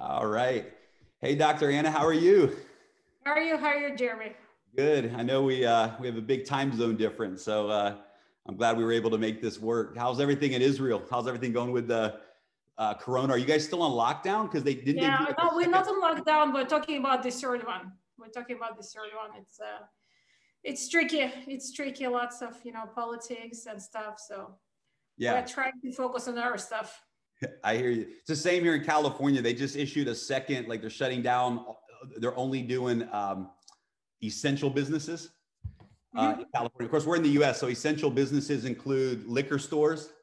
All right. Hey, Dr. Anna, how are you? How are you? How are you, Jeremy? Good. I know we have a big time zone difference, so I'm glad we were able to make this work. How's everything in Israel? How's everything going with the Corona? Are you guys still on lockdown? Because they Yeah, do like no, a we're second. not on lockdown. We're talking about the third one. We're talking about the third one. It's tricky. It's tricky. Lots of politics and stuff. So Yeah, we're trying to focus on our stuff. I hear you. It's the same here in California. They just issued a second, like they're shutting down. They're only doing essential businesses in California. Of course, we're in the U.S., so essential businesses include liquor stores.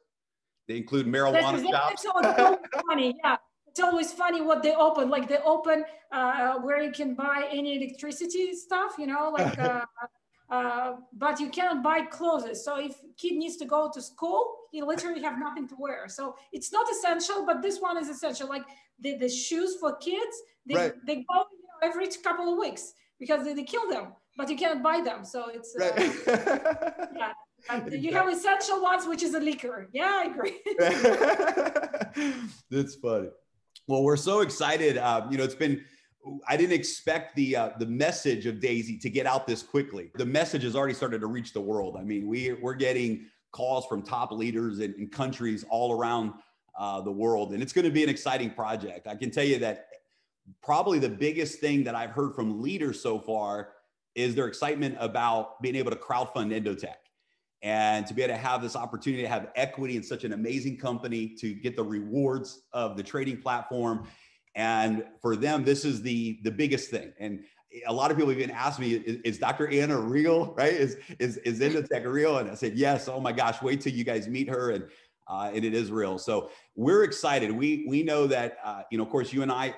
They include marijuana shops. It's always funny. Yeah, it's always funny what they open. Like they open where you can buy any electricity stuff. But you cannot buy clothes. So if kid needs to go to school, he literally have nothing to wear. So it's not essential, but this one is essential. Like the shoes for kids, they Right. they go every couple of weeks because they kill them, but you cannot buy them. So it's Right. yeah. You have essential ones, which is a liquor. Yeah, I agree. That's funny. Well, we're so excited. It's been. I didn't expect the message of Daisy to get out this quickly. The message has already started to reach the world. I mean, we're getting calls from top leaders in countries all around the world, and it's going to be an exciting project. I can tell you that probably the biggest thing that I've heard from leaders so far is their excitement about being able to crowdfund Endotech. And to be able to have this opportunity to have equity in such an amazing company, to get the rewards of the trading platform. And for them, this is the biggest thing. And a lot of people even ask me, is Dr. Anna real, right? Is Endotech real? And I said, yes. Oh my gosh, wait till you guys meet her. And it is real. So we're excited. We know that, of course, you and I,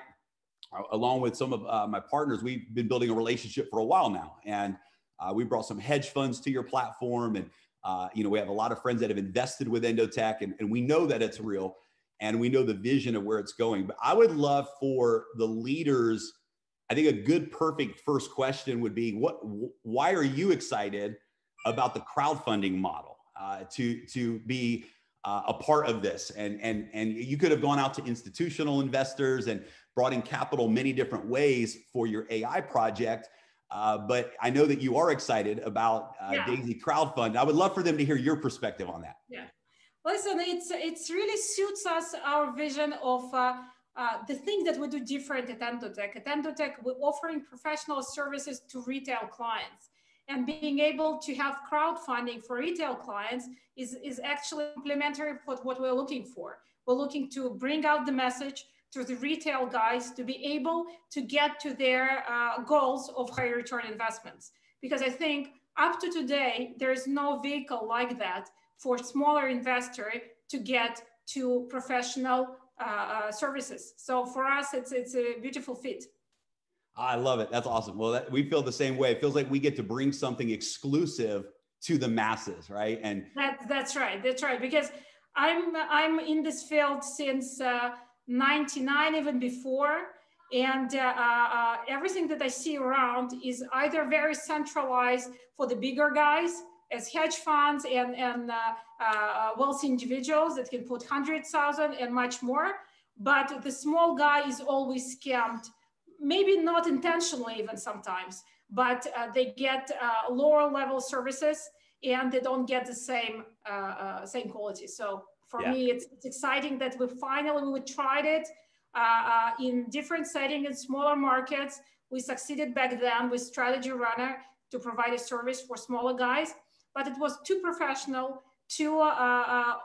along with some of my partners, we've been building a relationship for a while now. And we brought some hedge funds to your platform. And we have a lot of friends that have invested with Endotech, and we know that it's real, and we know the vision of where it's going. But I would love for the leaders, I think a good, perfect first question would be, why are you excited about the crowdfunding model to be a part of this? And you could have gone out to institutional investors and brought in capital many different ways for your AI project. But I know that you are excited about Daisy Crowdfund. I would love for them to hear your perspective on that. Yeah, listen, it's really suits us, our vision of the thing that we do different at Endotech. At Endotech, we're offering professional services to retail clients, and being able to have crowdfunding for retail clients is actually complementary for what we're looking for. We're looking to bring out the message to the retail guys to be able to get to their goals of higher return investments. Because I think up to today, there is no vehicle like that for smaller investor to get to professional services. So for us, it's a beautiful fit. I love it. That's awesome. Well, we feel the same way. It feels like we get to bring something exclusive to the masses, right? And that's right. That's right. Because I'm in this field since 99, even before. And everything that I see around is either very centralized for the bigger guys as hedge funds and wealthy individuals that can put 100,000 and much more. But the small guy is always scammed, maybe not intentionally even sometimes, but they get lower level services and they don't get the same quality. So for me, it's exciting that we tried it in different settings in smaller markets. We succeeded back then with Strategy Runner to provide a service for smaller guys, but it was too professional, too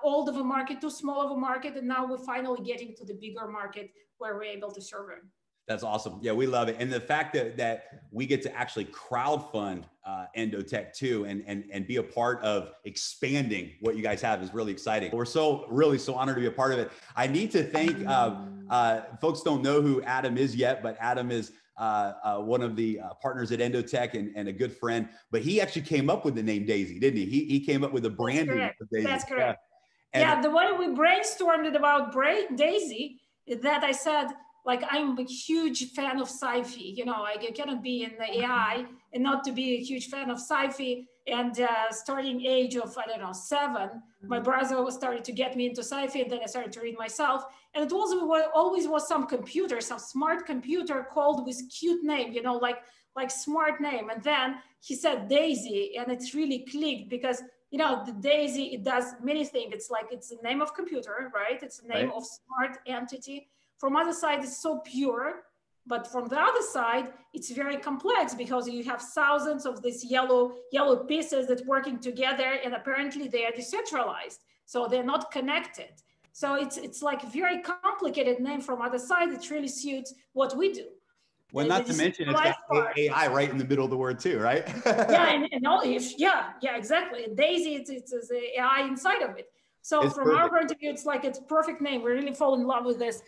old of a market, too small of a market, and now we're finally getting to the bigger market where we're able to serve them. That's awesome. Yeah, we love it. And the fact that we get to actually crowdfund Endotech too and be a part of expanding what you guys have is really exciting. We're so honored to be a part of it. I need to thank, folks don't know who Adam is yet, but Adam is one of the partners at Endotech and a good friend, but he actually came up with the name Daisy, didn't he? He came up with the branding of Daisy. That's correct. Yeah, the way we brainstormed about Daisy is that I said, like, I'm a huge fan of sci-fi. I cannot be in the AI and not to be a huge fan of sci-fi. And starting age of, I don't know, 7, my brother was started to get me into sci-fi, and then I started to read myself. And it was always was some computer, some smart computer called with cute name, you know, like smart name. And then he said Daisy, and it really clicked because, you know, the Daisy, it does many things. It's like, it's the name of computer, right? It's the name of smart entity. From other side, it's so pure. But from the other side, it's very complex because you have thousands of these yellow pieces that working together, and apparently they are decentralized. So they're not connected. So it's like a very complicated name from other side. It really suits what we do. Well, not to mention it's got AI right in the middle of the word too, right? Yeah, and all, yeah, exactly. Daisy, it's AI inside of it. So it's from perfect. Our point of view, it's like it's perfect name. We really fall in love with this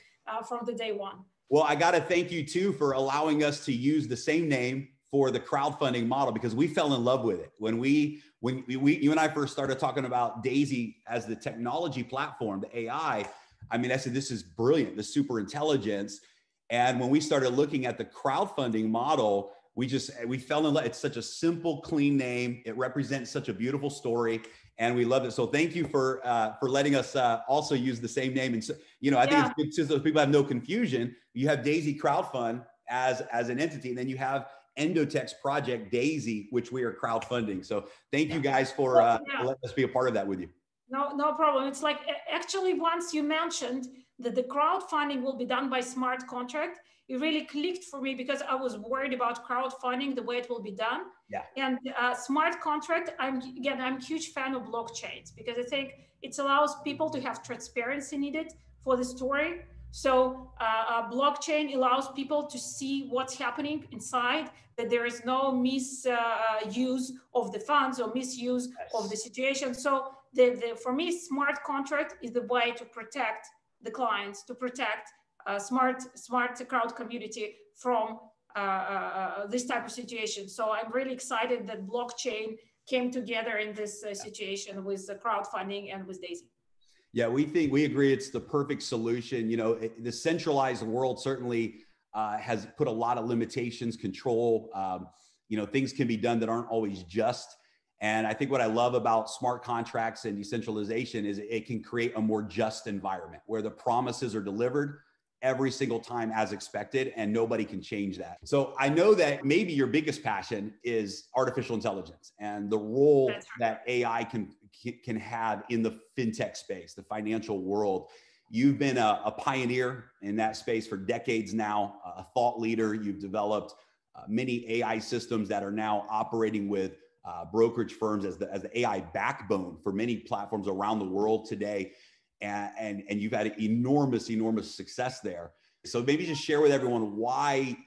from the day one. Well, I got to thank you too for allowing us to use the same name for the crowdfunding model, because we fell in love with it. When you and I first started talking about Daisy as the technology platform, the AI, I mean, I said, this is brilliant, the super intelligence. And when we started looking at the crowdfunding model, we fell in love. It's such a simple, clean name. It represents such a beautiful story, and we love it. So thank you for letting us also use the same name. And so, you know, I think it's good so those people have no confusion. You have Daisy Crowdfund as an entity, and then you have Endotech's project Daisy, which we are crowdfunding. So thank you guys for letting us be a part of that with you. No problem. It's like, actually, once you mentioned that the crowdfunding will be done by smart contract, it really clicked for me because I was worried about crowdfunding, the way it will be done. Yeah. And smart contract, I'm a huge fan of blockchains because I think it allows people to have transparency needed for the story. So blockchain allows people to see what's happening inside, that there is no misuse of the funds or misuse of the situation. So for me, smart contract is the way to protect the clients, to protect smart crowd community from this type of situation. So I'm really excited that blockchain came together in this situation with the crowdfunding and with Daisy. Yeah, we agree it's the perfect solution. You know, the centralized world certainly has put a lot of limitations, control. You know, things can be done that aren't always just. And I think what I love about smart contracts and decentralization is it can create a more just environment where the promises are delivered every single time as expected, and nobody can change that. So I know that maybe your biggest passion is artificial intelligence and the role that AI can have in the fintech space, the financial world. You've been a pioneer in that space for decades now, a thought leader. You've developed many AI systems that are now operating with brokerage firms as the AI backbone for many platforms around the world today. And you've had enormous success there. So maybe just share with everyone why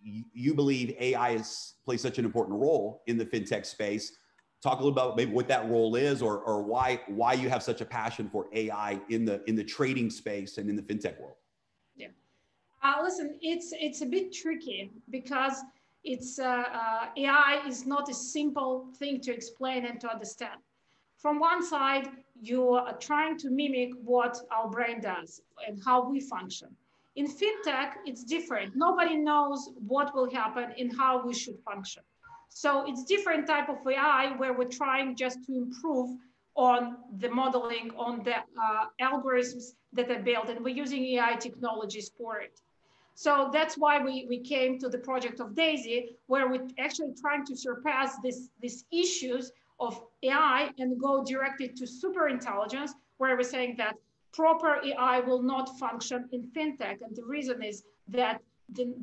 you believe AI plays such an important role in the fintech space. Talk a little about maybe what that role is, or why you have such a passion for AI in the trading space and in the fintech world. Yeah, listen, it's a bit tricky because it's AI is not a simple thing to explain and to understand. From one side, you are trying to mimic what our brain does and how we function. In fintech, it's different. Nobody knows what will happen and how we should function. So it's different type of AI where we're trying just to improve on the modeling, on the algorithms that are built, and we're using AI technologies for it. So that's why we came to the project of Daisy, where we're actually trying to surpass these issues of AI and go directly to super intelligence, where we're saying that proper AI will not function in fintech. And the reason is that the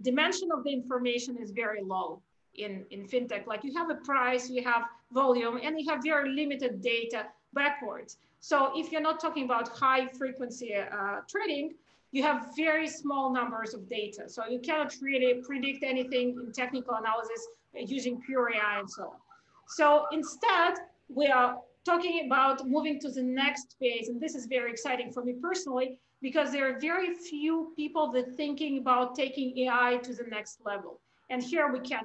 dimension of the information is very low in fintech. Like you have a price, you have volume, and you have very limited data backwards. So if you're not talking about high frequency trading, you have very small numbers of data. So you cannot really predict anything in technical analysis using pure AI and so on. So instead, we are talking about moving to the next phase. And this is very exciting for me personally, because there are very few people that are thinking about taking AI to the next level. And here we can,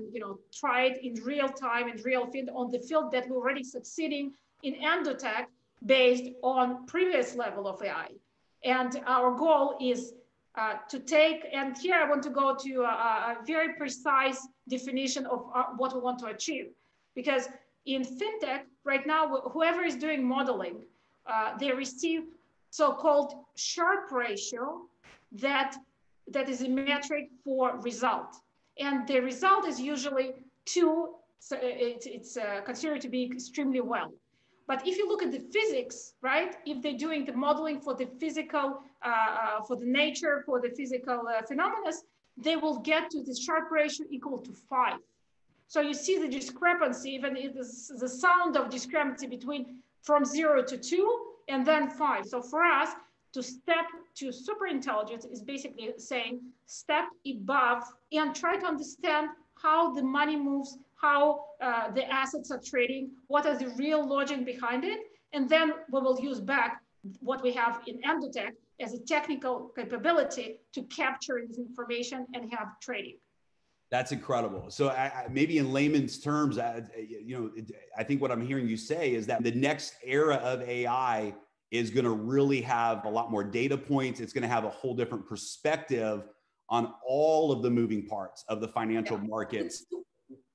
try it in real time, in real field, on the field that we're already succeeding in Endotech based on previous level of AI. And our goal is to take, and here I want to go to a very precise definition of what we want to achieve. Because in fintech, right now, whoever is doing modeling, they receive so-called Sharpe ratio that is a metric for result. And the result is usually 2, so it's considered to be extremely well. But if you look at the physics, right, if they're doing the modeling for the physical, for the nature, for the physical phenomena, they will get to the Sharpe ratio equal to 5. So you see the discrepancy, even the sound of discrepancy between from 0 to 2 and then 5. So for us to step to super intelligence is basically saying step above and try to understand how the money moves, how the assets are trading, what is the real logic behind it. And then we will use back what we have in Endotech as a technical capability to capture this information and have trading. That's incredible. So maybe in layman's terms, I think what I'm hearing you say is that the next era of AI is going to really have a lot more data points. It's going to have a whole different perspective on all of the moving parts of the financial markets.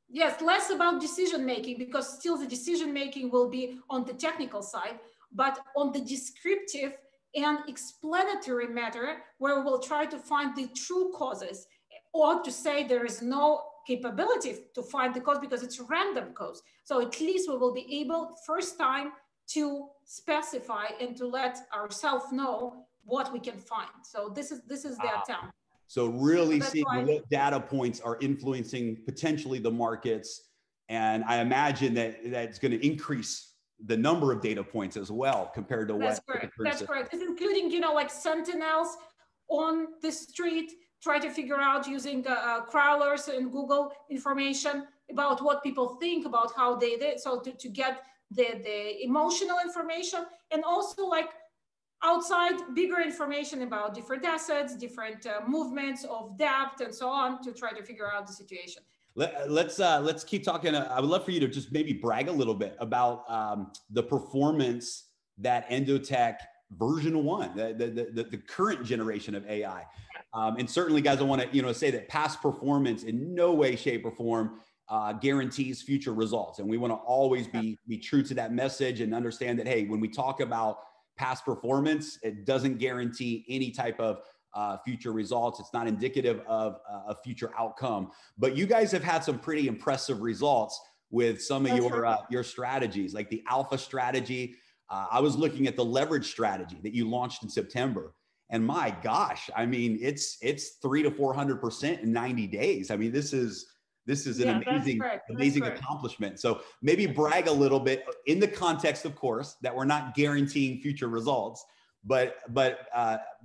Yes, less about decision-making, because still the decision-making will be on the technical side, but on the descriptive and explanatory matter, where we will try to find the true causes, or to say there is no capability to find the cause because it's a random cause. So at least we will be able, first time, to specify and to let ourselves know what we can find. So this is the attempt. So really seeing what data points are influencing potentially the markets. And I imagine that that's going to increase the number of data points as well compared to That's correct. That's correct. It's including, like sentinels on the street, try to figure out using crawlers and Google information about what people think about how they did. So to get the emotional information, and also like outside bigger information about different assets, different movements of debt and so on, to try to figure out the situation. Let's keep talking. I would love for you to just maybe brag a little bit about the performance that Endotech version 1, the current generation of AI. And certainly, guys, I want to say that past performance in no way, shape, or form guarantees future results. And we want to always be true to that message and understand that, hey, when we talk about past performance, it doesn't guarantee any type of future results. It's not indicative of a future outcome. But you guys have had some pretty impressive results with some of your strategies, like the alpha strategy. I was looking at the leverage strategy that you launched in September. And my gosh, I mean, it's 300 to 400% in 90 days. I mean, this is an amazing accomplishment. So maybe brag a little bit in the context, of course, that we're not guaranteeing future results, but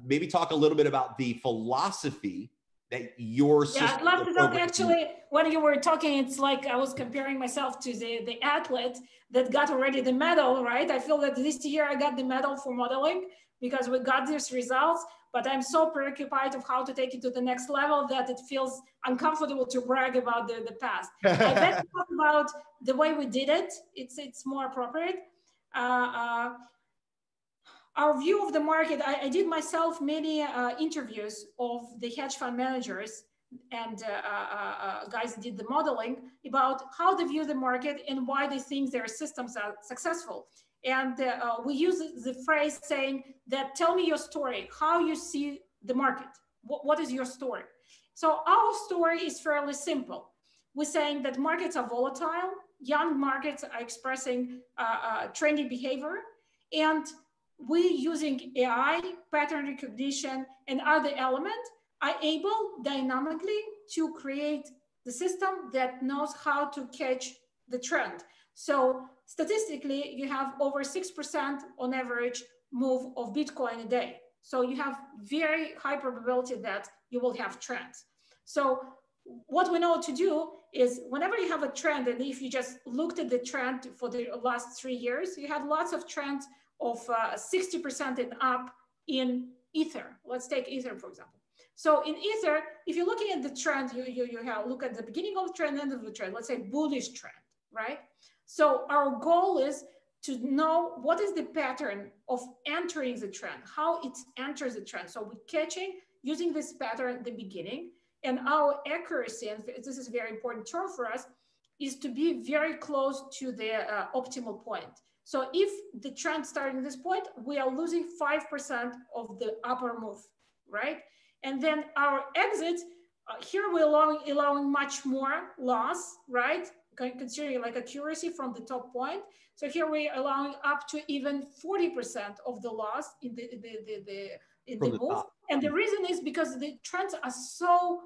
maybe talk a little bit about the philosophy that your system. I'd love to talk. Actually, when you were talking, it's like I was comparing myself to the athlete that got already the medal, right? I feel that this year I got the medal for modeling because we got these results, but I'm so preoccupied of how to take it to the next level that it feels uncomfortable to brag about the past. I bet talk about the way we did it. It's more appropriate. Our view of the market, I did myself many interviews of the hedge fund managers and guys that did the modeling about how they view the market and why they think their systems are successful. And we use the phrase saying that, tell me your story, how you see the market. What is your story? So our story is fairly simple. We're saying that markets are volatile, young markets are expressing trendy behavior, and we, using AI, pattern recognition, and other elements, are able dynamically to create the system that knows how to catch the trend. So statistically, you have over 6% on average move of Bitcoin a day. So you have very high probability that you will have trends. So what we know to do is whenever you have a trend, and if you just looked at the trend for the last 3 years, you had lots of trends of 60% and up in Ether. Let's take Ether, for example. So in Ether, if you're looking at the trend, you have look at the beginning of the trend, end of the trend, let's say bullish trend, right? So our goal is to know what is the pattern of entering the trend, how it enters the trend. So we're catching, using this pattern at the beginning, And our accuracy, and this is a very important term for us, is to be very close to the optimal point. So if the trend starting this point, we are losing 5% of the upper move, right? And then our exits, here we're allowing much more loss, right? Considering like accuracy from the top point. So here we're allowing up to even 40% of the loss in the move. Top. And the reason is because the trends are so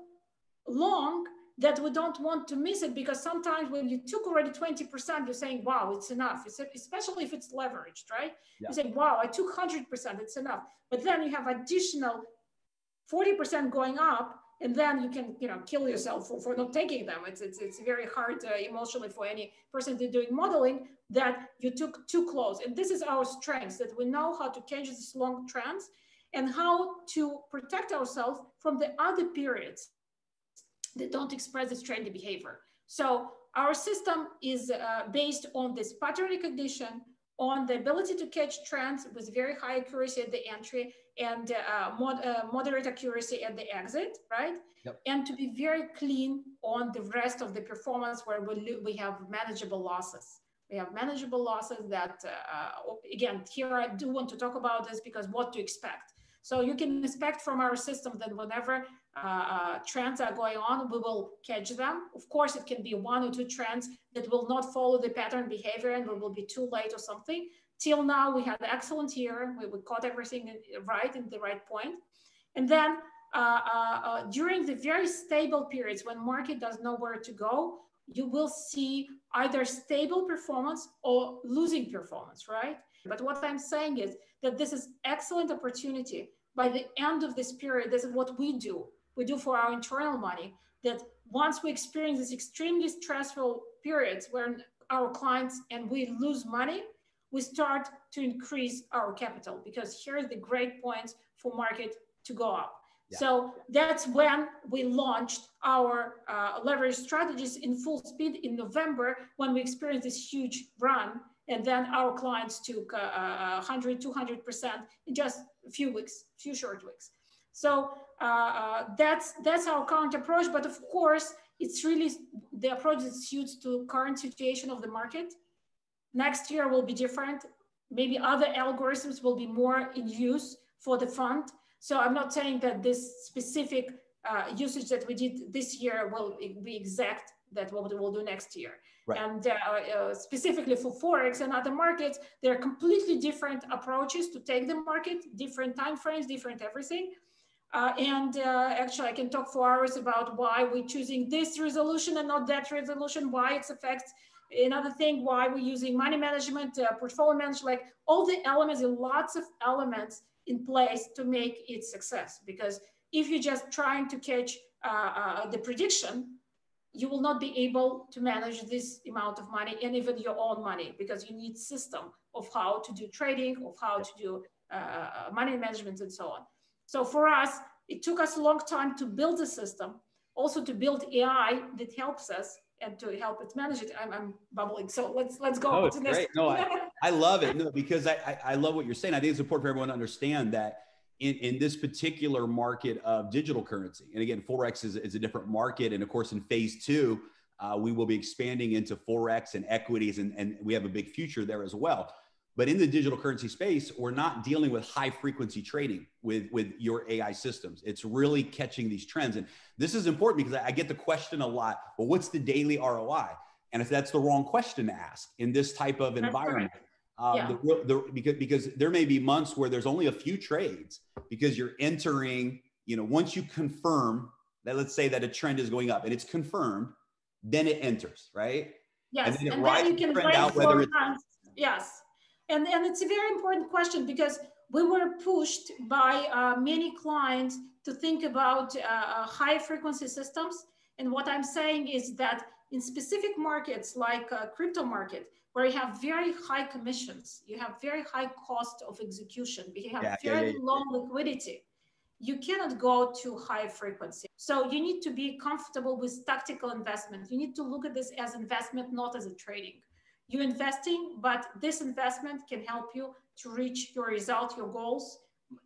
long that we don't want to miss it, because sometimes when you took already 20%, you're saying, wow, it's enough. Especially if it's leveraged, right? Yeah. You say, wow, I took 100%, it's enough. But then you have additional 40% going up, and then you can, kill yourself for not taking them. It's very hard emotionally for any person to doing modeling that you took too close. And this is our strength, that we know how to catch these long trends and how to protect ourselves from the other periods that don't express this trendy behavior. So our system is based on this pattern recognition, on the ability to catch trends with very high accuracy at the entry and moderate accuracy at the exit, right? Yep. And to be very clean on the rest of the performance where we have manageable losses. We have manageable losses that, again, here I do want to talk about this because what to expect. So you can expect from our system that whenever trends are going on, we will catch them. Of course, it can be 1 or 2 trends that will not follow the pattern behavior and it will be too late or something. Till now, we had an excellent year. We caught everything right in the right point. And then during the very stable periods when market doesn't know where to go, you will see either stable performance or losing performance, right? But what I'm saying is that this is excellent opportunity. By the end of this period, this is what we do. We do for our internal money, that once we experience these extremely stressful periods where our clients and we lose money, we start to increase our capital, because here are the great points for market to go up. Yeah. So that's when we launched our leverage strategies in full speed in November, when we experienced this huge run. And then our clients took 100, 200% in just a few short weeks. So that's our current approach. But of course, it's really the approach that suits to current situation of the market. Next year will be different. Maybe other algorithms will be more in use for the fund. So I'm not saying that this specific usage that we did this year will be exact that what we will do next year. Right. And specifically for Forex and other markets, there are completely different approaches to take the market, different timeframes, different everything. Actually, I can talk for hours about why we're choosing this resolution and not that resolution, why it affects another thing, why we're using money management, portfolio management, like all the elements, and lots of elements in place to make it success. Because if you're just trying to catch the prediction, you will not be able to manage this amount of money and even your own money, because you need system of how to do trading, of how to do money management and so on. So for us, it took us a long time to build a system, also to build AI that helps us and to help it manage it. I'm bubbling, so let's go. Oh, it's great. No, I love it. No, because I love what you're saying. I think it's important for everyone to understand that in this particular market of digital currency, and again, Forex is a different market. And of course, in phase 2, we will be expanding into Forex and equities, and we have a big future there as well. But in the digital currency space, we're not dealing with high frequency trading with your AI systems. It's really catching these trends. And this is important because I get the question a lot, well, what's the daily ROI? And if that's the wrong question to ask in this type of environment, because there may be months where there's only a few trades because you're entering, once you confirm that, let's say that a trend is going up and it's confirmed, then it enters, right? Yes, and then you can wait out whether it's yes. And it's a very important question, because we were pushed by many clients to think about high frequency systems. And what I'm saying is that in specific markets like crypto market, where you have very high commissions, you have very high cost of execution, you have very low liquidity, you cannot go to high frequency. So you need to be comfortable with tactical investment. You need to look at this as investment, not as a trading. You're investing, but this investment can help you to reach your result, your goals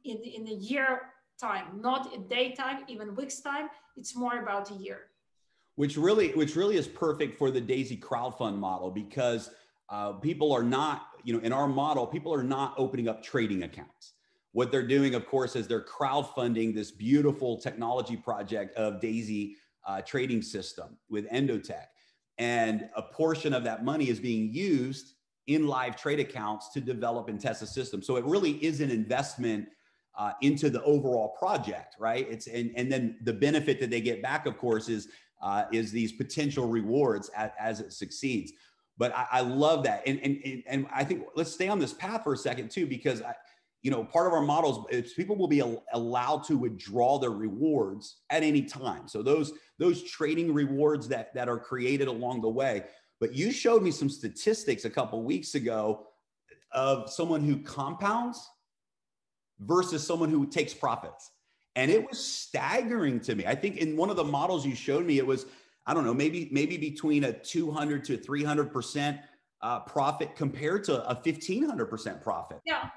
in a year time, not a day time, even weeks time. It's more about a year. Which really is perfect for the Daisy crowdfund model, because people are not, in our model, people are not opening up trading accounts. What they're doing, of course, is they're crowdfunding this beautiful technology project of Daisy trading system with Endotech. And a portion of that money is being used in live trade accounts to develop and test the system. So it really is an investment into the overall project, right? And then the benefit that they get back, of course, is these potential rewards as it succeeds. But I love that. And I think let's stay on this path for a second too, because part of our models is people will be allowed to withdraw their rewards at any time. So those trading rewards that are created along the way. But you showed me some statistics a couple of weeks ago of someone who compounds versus someone who takes profits. And it was staggering to me. I think in one of the models you showed me, it was, I don't know, maybe between a 200 to 300% profit compared to a 1,500% profit. Yeah.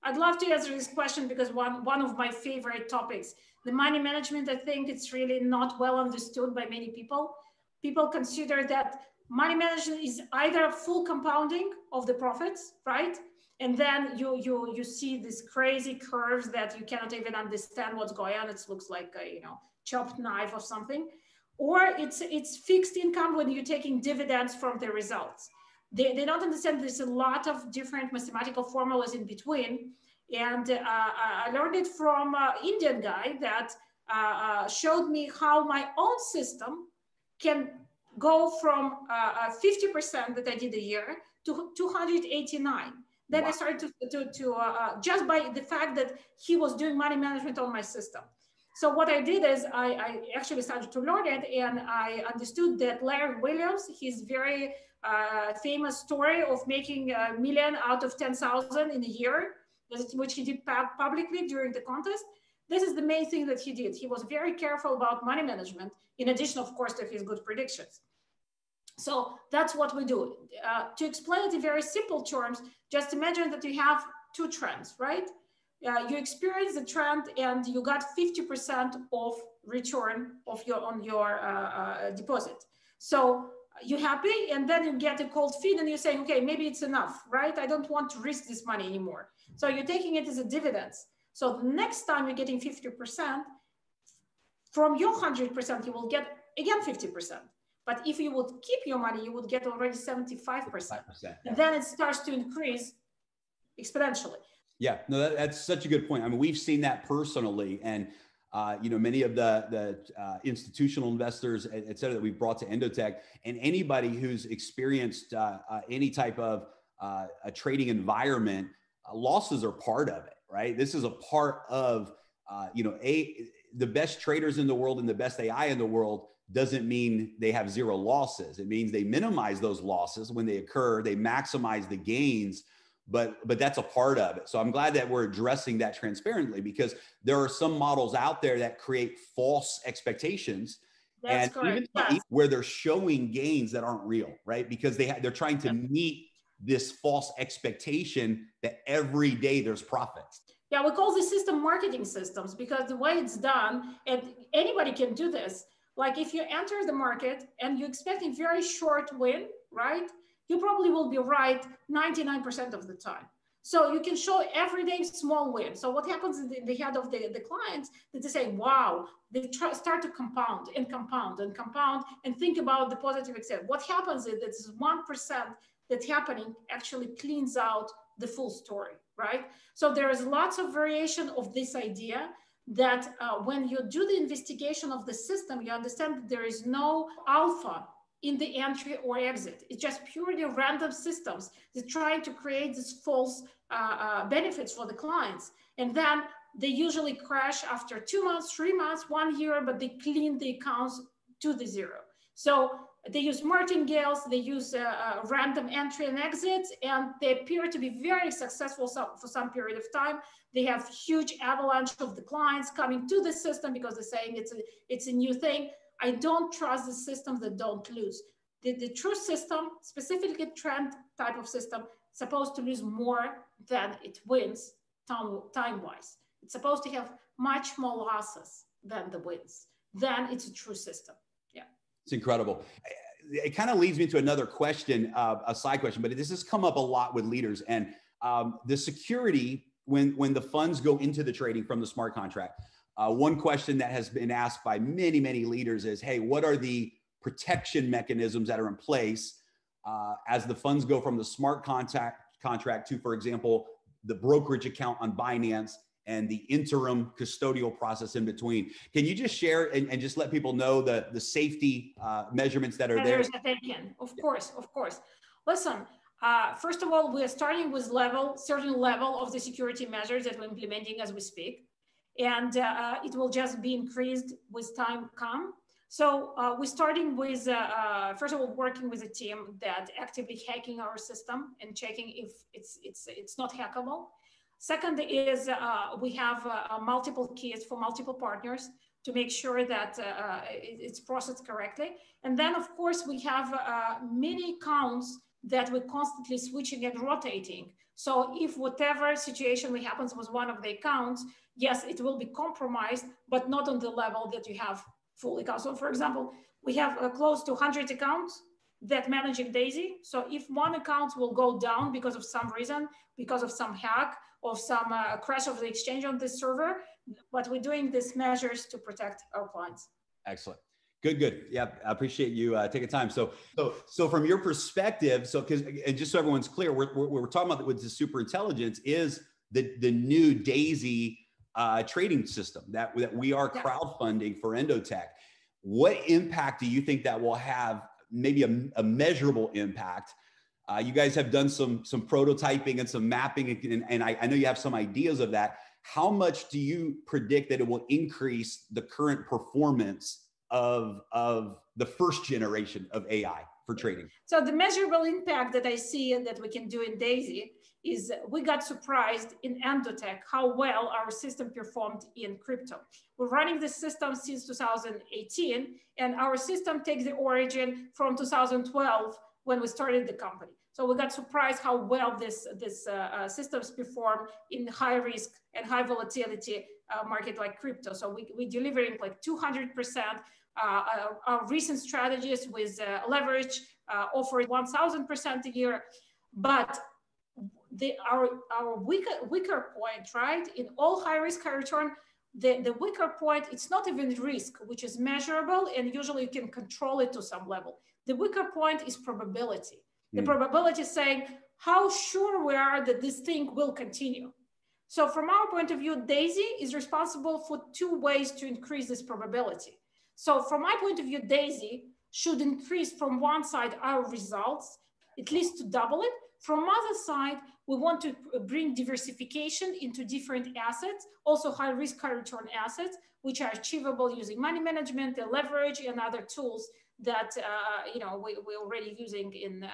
I'd love to answer this question because one of my favorite topics, the money management, I think it's really not well understood by many people. People consider that money management is either full compounding of the profits, right? And then you see these crazy curves that you cannot even understand what's going on. It looks like a chopped knife or something. Or it's fixed income when you're taking dividends from the results. They don't understand there's a lot of different mathematical formulas in between. And I learned it from an Indian guy that showed me how my own system can go from 50% that I did a year to 289. Then wow. I started to just by the fact that he was doing money management on my system. So what I did is I actually started to learn it, and I understood that Larry Williams, his very famous story of making $1 million out of 10,000 in a year, which he did publicly during the contest. This is the main thing that he did. He was very careful about money management, in addition, of course, to his good predictions. So that's what we do. To explain it in very simple terms, just imagine that you have two trends, right? You experience the trend and you got 50% of return of on your deposit. So you're happy, and then you get a cold feet and you're saying, okay, maybe it's enough, right? I don't want to risk this money anymore. So you're taking it as a dividends. So the next time you're getting 50%, from your 100%, you will get again 50%. But if you would keep your money, you would get already 75%. And then it starts to increase exponentially. Yeah, no, that's such a good point. I mean, we've seen that personally, and many of the institutional investors, et cetera, that we've brought to Endotech, and anybody who's experienced any type of a trading environment, losses are part of it, right? This is a part of, the best traders in the world and the best AI in the world doesn't mean they have zero losses. It means they minimize those losses when they occur, they maximize the gains, but that's a part of it. So I'm glad that we're addressing that transparently, because there are some models out there that create false expectations. That's correct. Even where they're showing gains that aren't real, right? Because they're trying to meet this false expectation that every day there's profits. Yeah, we call this system marketing systems, because the way it's done, and anybody can do this. Like if you enter the market and you're expecting very short win, right? You probably will be right 99% of the time. So you can show everyday small win. So what happens in the head of the clients, that they say, wow, they start to compound and compound and compound and think about the positive extent. What happens is that this 1% that's happening actually cleans out the full story, right? So there is lots of variation of this idea that when you do the investigation of the system, you understand that there is no alpha in the entry or exit. It's just purely random systems that try to create these false benefits for the clients. And then they usually crash after 2 months, 3 months, 1 year, but they clean the accounts to the zero. So they use martingales, they use random entry and exits, and they appear to be very successful for some period of time. They have huge avalanche of the clients coming to the system because they're saying it's a new thing. I don't trust the systems that don't lose. The true system, specifically trend type of system, supposed to lose more than it wins time-wise. It's supposed to have much more losses than the wins. Then it's a true system. Yeah. It's incredible. It kind of leads me to another question, a side question, but this has come up a lot with leaders, and the security when the funds go into the trading from the smart contract. One question that has been asked by many, many leaders is, hey, what are the protection mechanisms that are in place as the funds go from the smart contract to, for example, the brokerage account on Binance and the interim custodial process in between? Can you just share and just let people know the safety measurements that are there? Of course. Listen, first of all, we're starting with certain level of the security measures that we're implementing as we speak. And it will just be increased with time come. So we're starting with, first of all, working with a team that actively hacking our system and checking if it's not hackable. Second is we have multiple keys for multiple partners to make sure that it's processed correctly. And then, of course, we have many accounts that we're constantly switching and rotating. So if whatever situation happens with one of the accounts, yes, it will be compromised, but not on the level that you have full accounts. So for example, we have close to 100 accounts that managing Daisy. So if one account will go down because of some reason, because of some hack or some crash of the exchange on this server, but we're doing these measures to protect our clients. Excellent. Good. Yeah, I appreciate you taking time. So from your perspective, and just so everyone's clear, we're talking about with the super intelligence is the new Daisy trading system that we are crowdfunding for Endotech. What impact do you think that will have? Maybe a measurable impact. You guys have done some prototyping and some mapping, and I know you have some ideas of that. How much do you predict that it will increase the current performance of the first generation of AI for trading? So the measurable impact that I see that we can do in Daisy is we got surprised in Endotech how well our system performed in crypto. We're running this system since 2018, and our system takes the origin from 2012 when we started the company. So we got surprised how well this systems perform in high risk and high volatility market like crypto. So we're delivering like 200%. Our recent strategies with leverage offer 1,000% a year, but our weaker point, right? In all high risk, high return, the weaker point, it's not even risk, which is measurable, and usually you can control it to some level. The weaker point is probability. The probability is saying how sure we are that this thing will continue. So from our point of view, Daisy is responsible for two ways to increase this probability. So from my point of view, Daisy should increase from one side our results, at least to double it. From other side, we want to bring diversification into different assets, also high risk, high return assets, which are achievable using money management, the leverage, and other tools that we're already using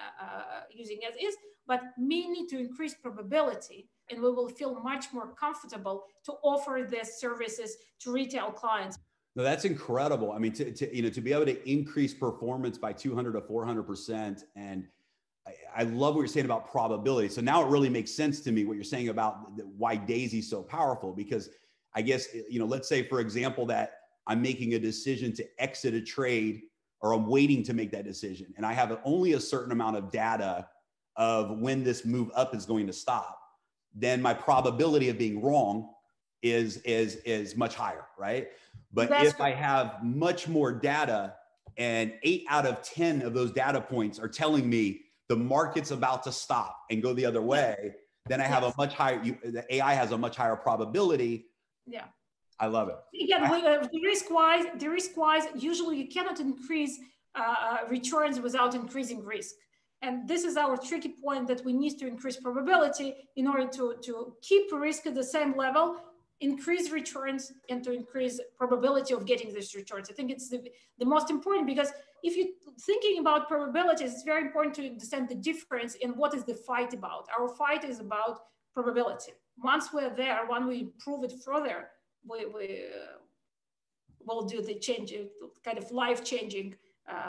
as is, but mainly to increase probability, and we will feel much more comfortable to offer these services to retail clients. No, that's incredible. I mean, to be able to increase performance by 200 to 400%, and I love what you're saying about probability. So now it really makes sense to me what you're saying about why Daisy's so powerful, because I guess, let's say, for example, that I'm making a decision to exit a trade, or I'm waiting to make that decision, and I have only a certain amount of data of when this move up is going to stop, then my probability of being wrong is much higher, right? But if I have much more data, and 8 out of 10 of those data points are telling me the market's about to stop and go the other way, then I have a much higher, the AI has a much higher probability. Yeah. I love it. Again, the risk-wise, usually you cannot increase returns without increasing risk. And this is our tricky point, that we need to increase probability in order to keep risk at the same level, increase returns, and to increase probability of getting these returns. I think it's the most important, because if you're thinking about probabilities, it's very important to understand the difference in what is the fight about. Our fight is about probability. Once we're there, when we improve it further, we will do the change, kind of life-changing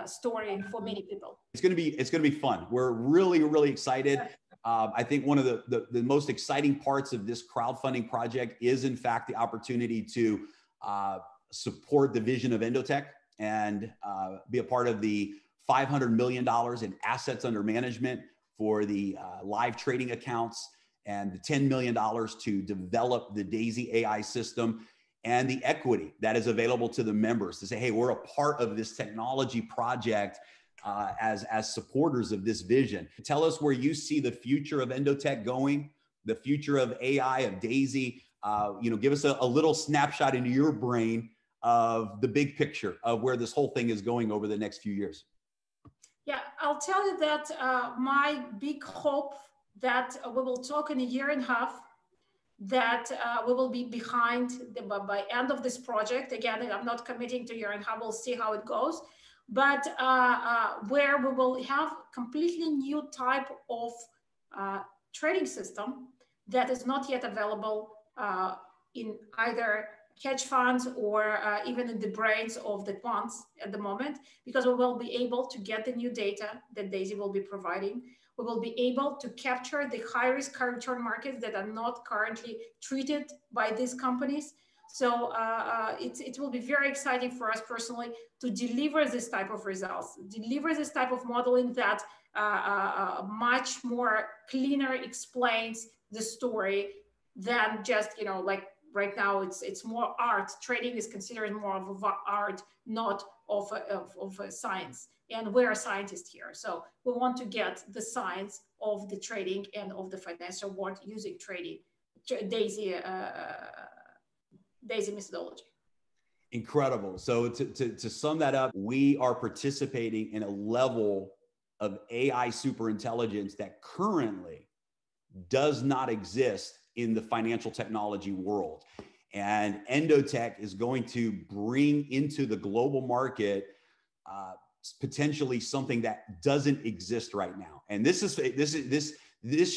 story for many people. It's going to be fun. We're really, really excited. I think one of the most exciting parts of this crowdfunding project is, in fact, the opportunity to support the vision of Endotech and be a part of the $500 million in assets under management for the live trading accounts and the $10 million to develop the Daisy AI system and the equity that is available to the members to say, hey, we're a part of this technology project as supporters of this vision. Tell us where you see the future of Endotech going, the future of AI, of Daisy. Give us a little snapshot into your brain of the big picture of where this whole thing is going over the next few years. Yeah, I'll tell you that my big hope that we will talk in a year and a half, that we will be behind by end of this project. Again, I'm not committing to a year and a half, we'll see how it goes. But where we will have completely new type of trading system that is not yet available in either hedge funds or even in the brains of the quants at the moment, because we will be able to get the new data that Daisy will be providing. We will be able to capture the high risk, high return markets that are not currently treated by these companies. So it will be very exciting for us personally to deliver this type of results, deliver this type of modeling that much more cleaner explains the story than just, like right now it's more art. Trading is considered more of an art, not of a science. And we're scientists here. So we want to get the science of the trading and of the financial world using trading, Daisy methodology. Incredible. So to sum that up, we are participating in a level of AI superintelligence that currently does not exist in the financial technology world. And Endotech is going to bring into the global market potentially something that doesn't exist right now. And this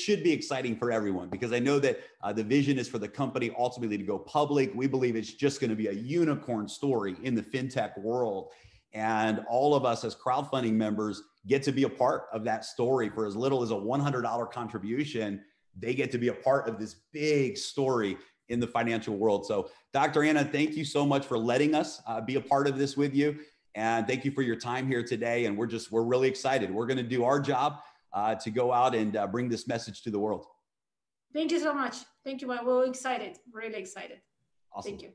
should be exciting for everyone, because I know that the vision is for the company ultimately to go public. We believe it's just going to be a unicorn story in the fintech world. And all of us as crowdfunding members get to be a part of that story. For as little as a $100 contribution, they get to be a part of this big story in the financial world. So Dr. Anna, thank you so much for letting us be a part of this with you. And thank you for your time here today. And we're really excited. We're going to do our job to go out and bring this message to the world. Thank you so much. Thank you. We're excited, really excited. Awesome. Thank you.